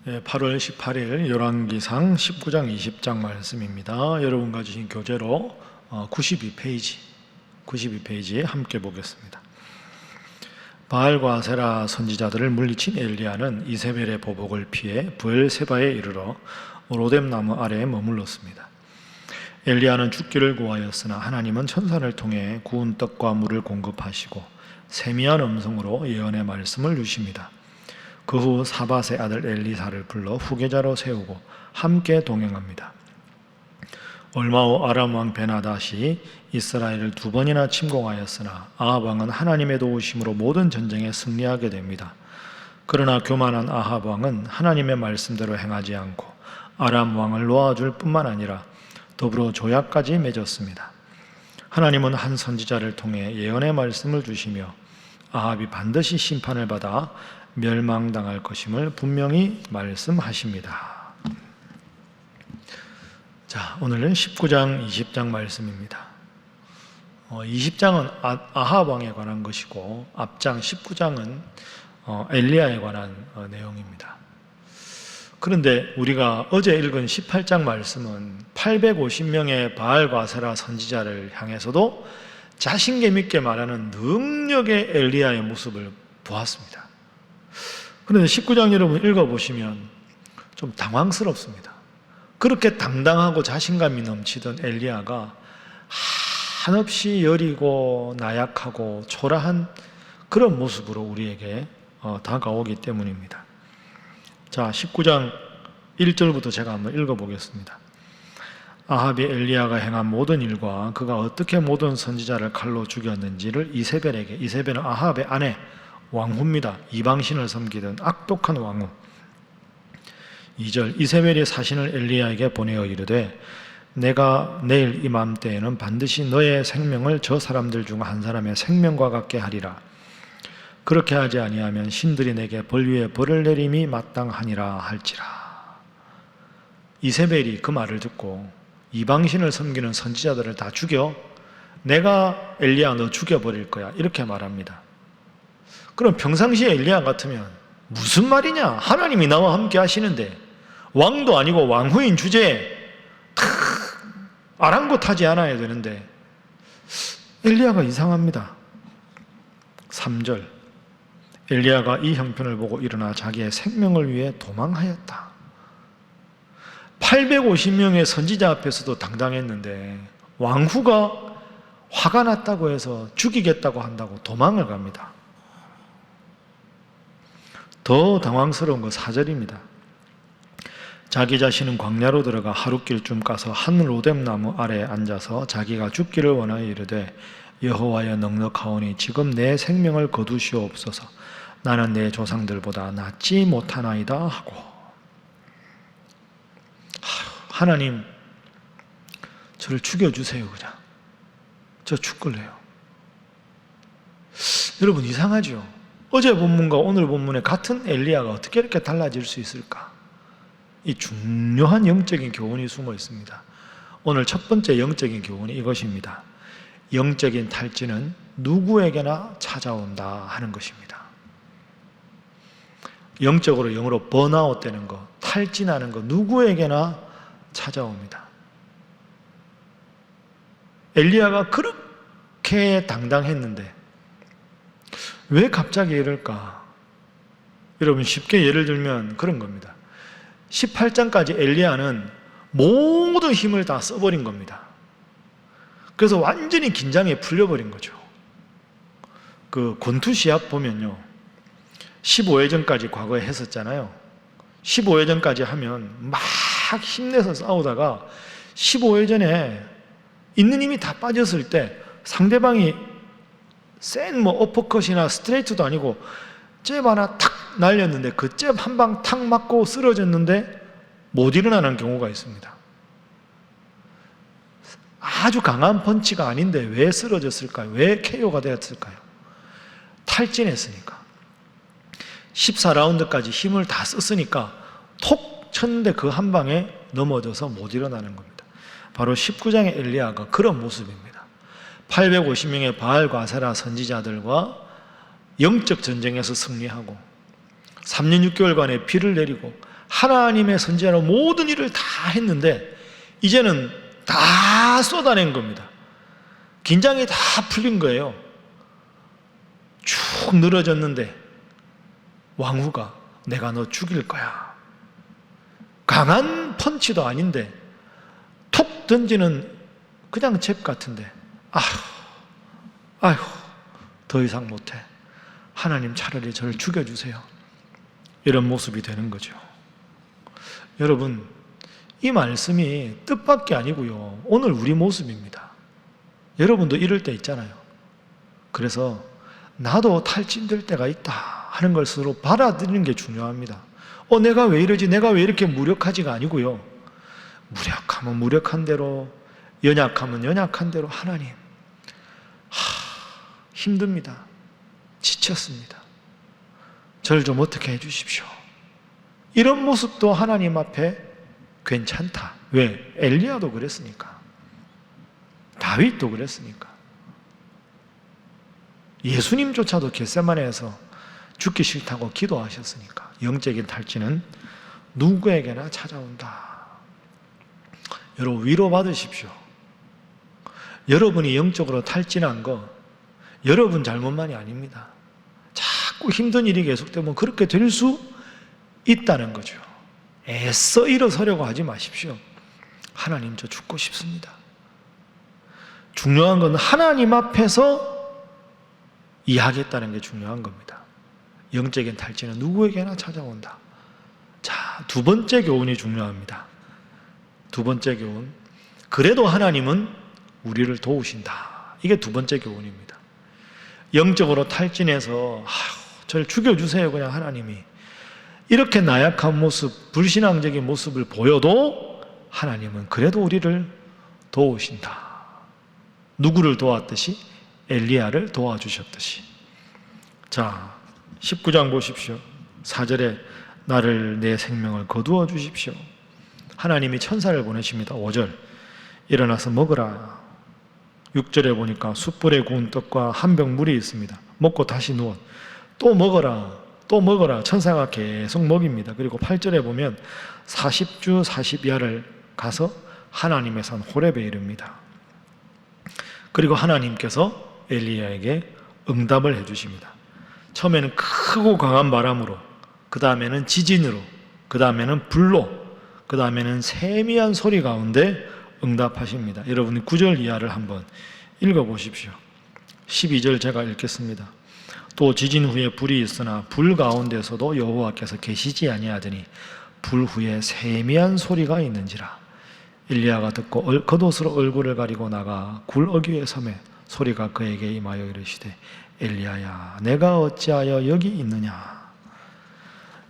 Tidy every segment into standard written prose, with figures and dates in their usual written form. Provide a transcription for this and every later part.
8월 18일 열왕기상 19장 20장 말씀입니다. 여러분과 주신 교재로 92페이지 함께 보겠습니다. 바알과 아세라 선지자들을 물리친 엘리야는 이세벨의 보복을 피해 브엘세바에 이르러 로뎀 나무 아래에 머물렀습니다. 엘리야는 죽기를 구하였으나 하나님은 천사를 통해 구운 떡과 물을 공급하시고 세미한 음성으로 예언의 말씀을 주십니다. 그 후 사밧의 아들 엘리사를 불러 후계자로 세우고 함께 동행합니다. 얼마 후 아람 왕 베나닷이 이스라엘을 2번이나 침공하였으나 아합 왕은 하나님의 도우심으로 모든 전쟁에 승리하게 됩니다. 그러나 교만한 아합 왕은 하나님의 말씀대로 행하지 않고 아람 왕을 놓아줄 뿐만 아니라 더불어 조약까지 맺었습니다. 하나님은 한 선지자를 통해 예언의 말씀을 주시며 아합이 반드시 심판을 받아 멸망당할 것임을 분명히 말씀하십니다. 자, 오늘은 19장, 20장 말씀입니다. 20장은 아합 왕에 관한 것이고 앞장 19장은 엘리야에 관한 내용입니다. 그런데 우리가 어제 읽은 18장 말씀은 850명의 바알과 아세라 선지자를 향해서도 자신감 있게 말하는 능력의 엘리야의 모습을 보았습니다. 그런데 19장 여러분 읽어보시면 좀 당황스럽습니다. 그렇게 당당하고 자신감이 넘치던 엘리야가 한없이 여리고 나약하고 초라한 그런 모습으로 우리에게 다가오기 때문입니다. 자, 19장 1절부터 제가 한번 읽어보겠습니다. 아합이 엘리야가 행한 모든 일과 그가 어떻게 모든 선지자를 칼로 죽였는지를 이세벨에게, 이세벨은 아합의 아내 왕후입니다. 이방신을 섬기던 악독한 왕후. 2절 이세벨이 사신을 엘리야에게 보내어 이르되 내가 내일 이맘때에는 반드시 너의 생명을 저 사람들 중 한 사람의 생명과 같게 하리라. 그렇게 하지 아니하면 신들이 내게 벌 위에 벌을 내림이 마땅하니라 할지라. 이세벨이 그 말을 듣고 이방신을 섬기는 선지자들을 다 죽여, 내가 엘리야 너 죽여버릴 거야, 이렇게 말합니다. 그럼 평상시에 엘리야 같으면 무슨 말이냐, 하나님이 나와 함께 하시는데 왕도 아니고 왕후인 주제에 아랑곳하지 않아야 되는데 엘리야가 이상합니다. 3절 엘리야가 이 형편을 보고 일어나 자기의 생명을 위해 도망하였다. 850명의 선지자 앞에서도 당당했는데 왕후가 화가 났다고 해서 죽이겠다고 한다고 도망을 갑니다. 더 당황스러운 건 4절입니다. 자기 자신은 광야로 들어가 하룻길쯤 가서 한 로뎀 나무 아래에 앉아서 자기가 죽기를 원하여 이르되 여호와여 넉넉하오니 지금 내 생명을 거두시옵소서. 나는 내 조상들보다 낫지 못하나이다 하고. 하나님, 저를 죽여주세요. 그냥 저 죽을래요. 여러분 이상하죠? 어제 본문과 오늘 본문의 같은 엘리야가 어떻게 이렇게 달라질 수 있을까? 이 중요한 영적인 교훈이 숨어 있습니다. 오늘 첫 번째 영적인 교훈이 이것입니다. 영적인 탈진은 누구에게나 찾아온다 하는 것입니다. 영적으로 영어로 번아웃 되는 거, 탈진하는 거 누구에게나 찾아옵니다. 엘리야가 그렇게 당당했는데 왜 갑자기 이럴까? 여러분 쉽게 예를 들면 그런 겁니다. 18장까지 엘리야는 모든 힘을 다 써버린 겁니다. 그래서 완전히 긴장에 풀려버린 거죠. 그 권투 시합 보면요, 15회전까지 과거에 했었잖아요. 15회전까지 하면 막 힘내서 싸우다가 15회전에 있는 힘이 다 빠졌을 때 상대방이 센 어퍼컷이나 스트레이트도 아니고 잽 하나 탁 날렸는데 그 잽 한 방 탁 맞고 쓰러졌는데 못 일어나는 경우가 있습니다. 아주 강한 펀치가 아닌데 왜 쓰러졌을까요? 왜 KO가 되었을까요? 탈진했으니까. 14라운드까지 힘을 다 썼으니까 톡 쳤는데 그 한 방에 넘어져서 못 일어나는 겁니다. 바로 19장의 엘리야가 그런 모습입니다. 850명의 바알과 아세라 선지자들과 영적 전쟁에서 승리하고 3년 6개월간의 비를 내리고 하나님의 선지자로 모든 일을 다 했는데 이제는 다 쏟아낸 겁니다. 긴장이 다 풀린 거예요. 쭉 늘어졌는데 왕후가 내가 너 죽일 거야. 강한 펀치도 아닌데 톡 던지는 그냥 잽 같은데 아휴 더 이상 못해. 하나님 차라리 저를 죽여주세요. 이런 모습이 되는 거죠. 여러분, 이 말씀이 뜻밖이 아니고요, 오늘 우리 모습입니다. 여러분도 이럴 때 있잖아요. 그래서 나도 탈진될 때가 있다 하는 걸 스스로 받아들이는 게 중요합니다. 내가 왜 이러지? 내가 왜 이렇게 무력하지가 아니고요, 무력하면 무력한 대로, 연약하면 연약한 대로 하나님, 힘듭니다. 지쳤습니다. 저를 좀 어떻게 해주십시오. 이런 모습도 하나님 앞에 괜찮다. 왜? 엘리야도 그랬으니까. 다윗도 그랬으니까. 예수님조차도 겟세마네에서 죽기 싫다고 기도하셨으니까. 영적인 탈진은 누구에게나 찾아온다. 여러분, 위로받으십시오. 여러분이 영적으로 탈진한 거 여러분 잘못만이 아닙니다. 자꾸 힘든 일이 계속되면 그렇게 될 수 있다는 거죠. 애써 일어서려고 하지 마십시오. 하나님, 저 죽고 싶습니다. 중요한 건 하나님 앞에서 이야기했다는 게 중요한 겁니다. 영적인 탈진은 누구에게나 찾아온다. 자, 두 번째 교훈이 중요합니다. 두 번째 교훈, 그래도 하나님은 우리를 도우신다. 이게 두 번째 교훈입니다. 영적으로 탈진해서 저를 죽여주세요 그냥 하나님이, 이렇게 나약한 모습, 불신앙적인 모습을 보여도 하나님은 그래도 우리를 도우신다. 누구를 도왔듯이? 엘리야를 도와주셨듯이. 자, 19장 보십시오. 4절에 나를 내 생명을 거두어 주십시오. 하나님이 천사를 보내십니다. 5절, 일어나서 먹으라. 6절에 보니까 숯불에 구운 떡과 한 병 물이 있습니다. 먹고 다시 누워. 또 먹어라, 또 먹어라. 천사가 계속 먹입니다. 그리고 8절에 보면 40주 40야를 가서 하나님의 산 호렙에 이릅니다. 그리고 하나님께서 엘리야에게 응답을 해주십니다. 처음에는 크고 강한 바람으로, 그 다음에는 지진으로, 그 다음에는 불로, 그 다음에는 세미한 소리 가운데 응답하십니다. 여러분이 9절 이하를 한번 읽어보십시오. 12절 제가 읽겠습니다. 또 지진 후에 불이 있으나 불 가운데서도 여호와께서 계시지 아니하더니 불 후에 세미한 소리가 있는지라. 엘리야가 듣고 겉옷으로 얼굴을 가리고 나가 굴 어귀에 섬에 소리가 그에게 임하여 이르시되 엘리야야 내가 어찌하여 여기 있느냐.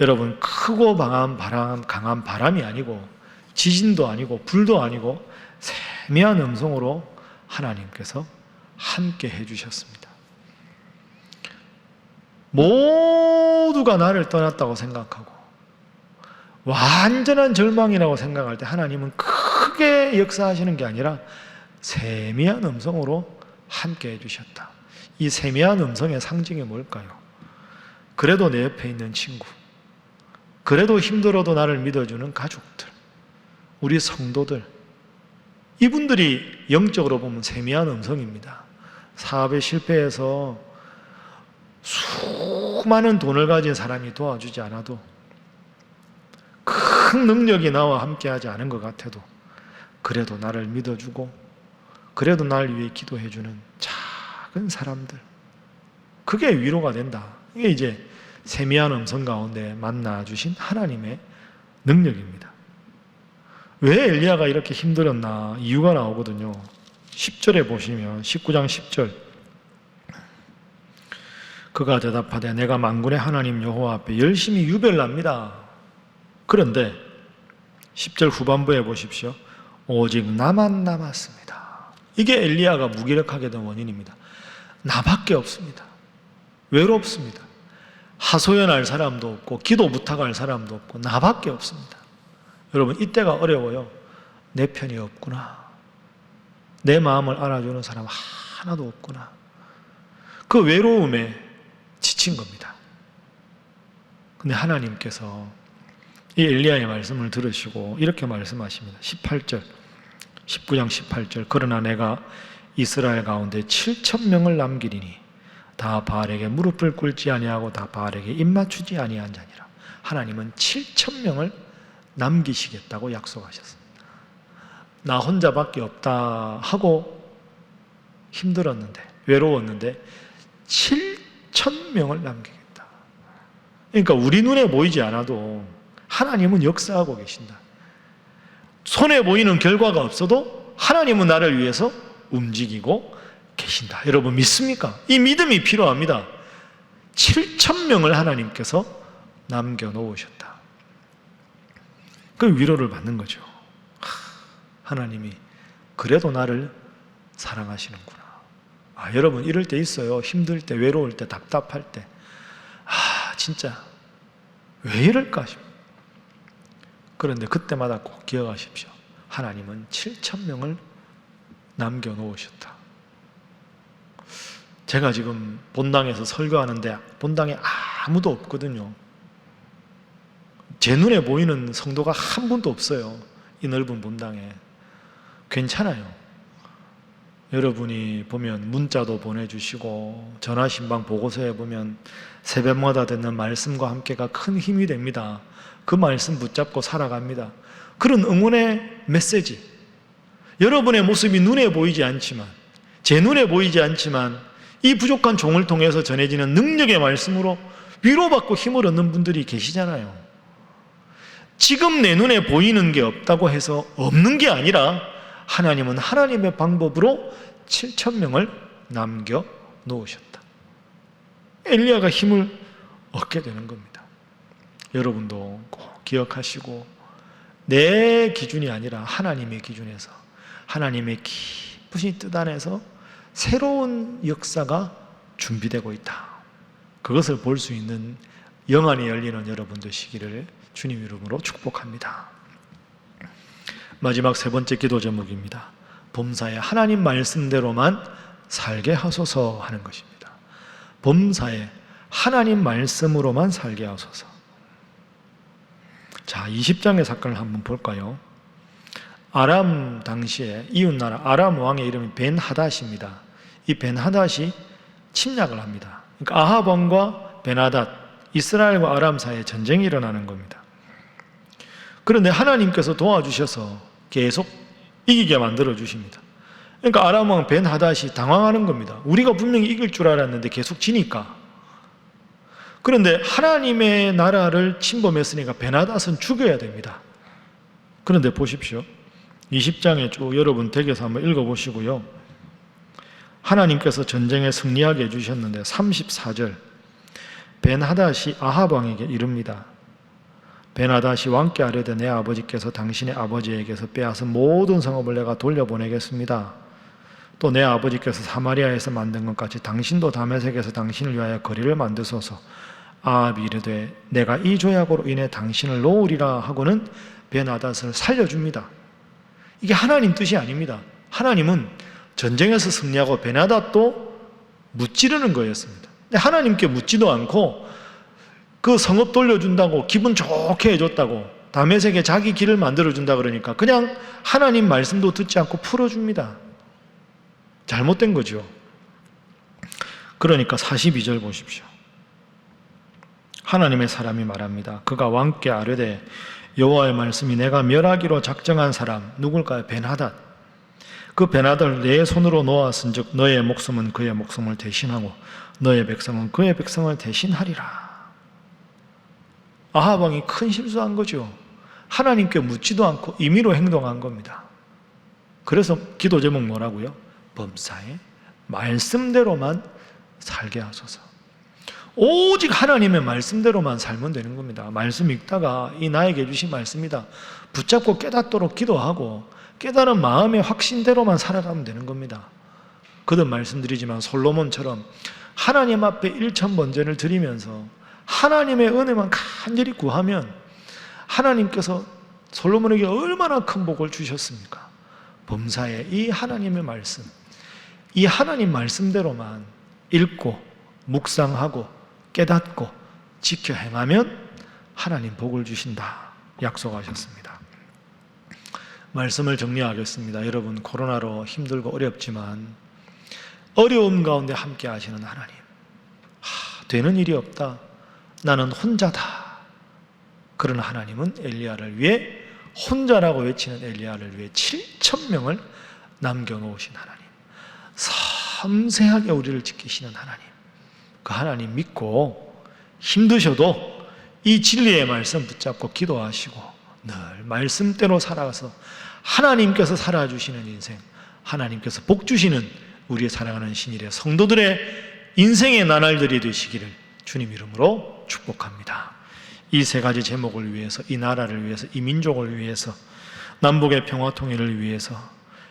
여러분, 크고 강한 바람이 아니고 지진도 아니고 불도 아니고 세미한 음성으로 하나님께서 함께 해주셨습니다. 모두가 나를 떠났다고 생각하고 완전한 절망이라고 생각할 때 하나님은 크게 역사하시는 게 아니라 세미한 음성으로 함께 해주셨다. 이 세미한 음성의 상징이 뭘까요? 그래도 내 옆에 있는 친구, 그래도 힘들어도 나를 믿어주는 가족들, 우리 성도들, 이분들이 영적으로 보면 세미한 음성입니다. 사업에 실패해서 수많은 돈을 가진 사람이 도와주지 않아도, 큰 능력이 나와 함께하지 않은 것 같아도 그래도 나를 믿어주고 그래도 날 위해 기도해주는 작은 사람들, 그게 위로가 된다. 이게 이제 세미한 음성 가운데 만나주신 하나님의 능력입니다. 왜 엘리야가 이렇게 힘들었나 이유가 나오거든요. 10절에 보시면 19장 10절, 그가 대답하되 내가 만군의 하나님 여호와 앞에 열심히 유별납니다. 그런데 10절 후반부에 보십시오. 오직 나만 남았습니다. 이게 엘리야가 무기력하게 된 원인입니다. 나밖에 없습니다. 외롭습니다. 하소연할 사람도 없고 기도 부탁할 사람도 없고 나밖에 없습니다. 여러분, 이때가 어려워요. 내 편이 없구나. 내 마음을 알아주는 사람 하나도 없구나. 그 외로움에 지친 겁니다. 근데 하나님께서 이 엘리야의 말씀을 들으시고 이렇게 말씀하십니다. 18절, 19장 18절. 그러나 내가 이스라엘 가운데 7,000명을 남기리니 다 바알에게 무릎을 꿇지 아니하고 다 바알에게 입맞추지 아니한 자니라. 하나님은 7,000명을 남기시겠다고 약속하셨습니다. 나 혼자밖에 없다 하고 힘들었는데, 외로웠는데 7,000명을 남기겠다. 그러니까 우리 눈에 보이지 않아도 하나님은 역사하고 계신다. 손에 보이는 결과가 없어도 하나님은 나를 위해서 움직이고 계신다. 여러분 믿습니까? 이 믿음이 필요합니다. 7,000명을 하나님께서 남겨놓으셨다. 그 위로를 받는 거죠. 하나님이 그래도 나를 사랑하시는구나. 여러분 이럴 때 있어요. 힘들 때, 외로울 때, 답답할 때 진짜 왜 이럴까 싶어요. 그런데 그때마다 꼭 기억하십시오. 하나님은 7,000명을 남겨놓으셨다. 제가 지금 본당에서 설교하는데 본당에 아무도 없거든요. 제 눈에 보이는 성도가 한 분도 없어요. 이 넓은 본당에. 괜찮아요. 여러분이 보면 문자도 보내주시고 전화신방 보고서에 보면 새벽마다 듣는 말씀과 함께가 큰 힘이 됩니다. 그 말씀 붙잡고 살아갑니다. 그런 응원의 메시지, 여러분의 모습이 눈에 보이지 않지만, 제 눈에 보이지 않지만 이 부족한 종을 통해서 전해지는 능력의 말씀으로 위로받고 힘을 얻는 분들이 계시잖아요. 지금 내 눈에 보이는 게 없다고 해서 없는 게 아니라 하나님은 하나님의 방법으로 7,000명을 남겨놓으셨다. 엘리야가 힘을 얻게 되는 겁니다. 여러분도 꼭 기억하시고 내 기준이 아니라 하나님의 기준에서, 하나님의 깊으신 뜻 안에서 새로운 역사가 준비되고 있다. 그것을 볼 수 있는 영안이 열리는 여러분 되시기를 주님 이름으로 축복합니다. 마지막 세 번째 기도 제목입니다. 범사에 하나님 말씀대로만 살게 하소서 하는 것입니다. 범사에 하나님 말씀으로만 살게 하소서. 자, 20장의 사건을 한번 볼까요? 아람 당시에 이웃나라 아람 왕의 이름이 벤하닷입니다. 이 벤하닷이 침략을 합니다. 그러니까 아합 왕과 벤하닷, 이스라엘과 아람 사이에 전쟁이 일어나는 겁니다. 그런데 하나님께서 도와주셔서 계속 이기게 만들어 주십니다. 그러니까 아람 왕 벤하닷이 당황하는 겁니다. 우리가 분명히 이길 줄 알았는데 계속 지니까. 그런데 하나님의 나라를 침범했으니까 벤하닷은 죽여야 됩니다. 그런데 보십시오. 20장에 쭉 여러분 댁에서 한번 읽어보시고요. 하나님께서 전쟁에 승리하게 해주셨는데 34절 벤하닷이 아합 왕에게 이릅니다. 벤하닷이 왕께 아뢰되 내 아버지께서 당신의 아버지에게서 빼앗은 모든 성읍을 내가 돌려보내겠습니다. 또 내 아버지께서 사마리아에서 만든 것 같이 당신도 다메섹에서 당신을 위하여 거리를 만드소서. 아합이 이르되 내가 이 조약으로 인해 당신을 놓으리라 하고는 벤하닷을 살려줍니다. 이게 하나님 뜻이 아닙니다. 하나님은 전쟁에서 승리하고 벤하닷도 무찌르는 거였습니다. 근데 하나님께 묻지도 않고 그 성읍 돌려준다고 기분 좋게 해줬다고 다메섹에 자기 길을 만들어준다 그러니까 그냥 하나님 말씀도 듣지 않고 풀어줍니다. 잘못된 거죠. 그러니까 42절 보십시오. 하나님의 사람이 말합니다. 그가 왕께 아뢰되 여호와의 말씀이 내가 멸하기로 작정한 사람 누굴까요? 벤하닷. 그 벤하닷을 내 손으로 놓았은즉 너의 목숨은 그의 목숨을 대신하고 너의 백성은 그의 백성을 대신하리라. 아합 왕이 큰 실수한 거죠. 하나님께 묻지도 않고 임의로 행동한 겁니다. 그래서 기도 제목 뭐라고요? 범사에 말씀대로만 살게 하소서. 오직 하나님의 말씀대로만 살면 되는 겁니다. 말씀 읽다가 이 나에게 주신 말씀이다 붙잡고 깨닫도록 기도하고 깨달은 마음의 확신대로만 살아가면 되는 겁니다. 거듭 말씀드리지만 솔로몬처럼 하나님 앞에 일천번제를 드리면서 하나님의 은혜만 간절히 구하면 하나님께서 솔로몬에게 얼마나 큰 복을 주셨습니까? 범사에 이 하나님의 말씀, 이 하나님 말씀대로만 읽고 묵상하고 깨닫고 지켜 행하면 하나님 복을 주신다 약속하셨습니다. 말씀을 정리하겠습니다. 여러분, 코로나로 힘들고 어렵지만 어려움 가운데 함께 하시는 하나님, 되는 일이 없다, 나는 혼자다, 그런 하나님은 엘리야를 위해, 혼자라고 외치는 엘리야를 위해 7,000명을 남겨놓으신 하나님, 섬세하게 우리를 지키시는 하나님, 그 하나님 믿고 힘드셔도 이 진리의 말씀 붙잡고 기도하시고 늘 말씀대로 살아가서 하나님께서 살아주시는 인생, 하나님께서 복 주시는 우리의 사랑하는 신일의 성도들의 인생의 나날들이 되시기를 주님 이름으로 축복합니다. 이 세 가지 제목을 위해서, 이 나라를 위해서, 이 민족을 위해서, 남북의 평화 통일을 위해서,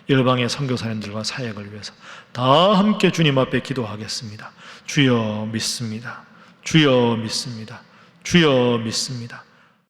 열방의 선교사님들과 사역을 위해서 다 함께 주님 앞에 기도하겠습니다. 주여 믿습니다. 주여 믿습니다. 주여 믿습니다.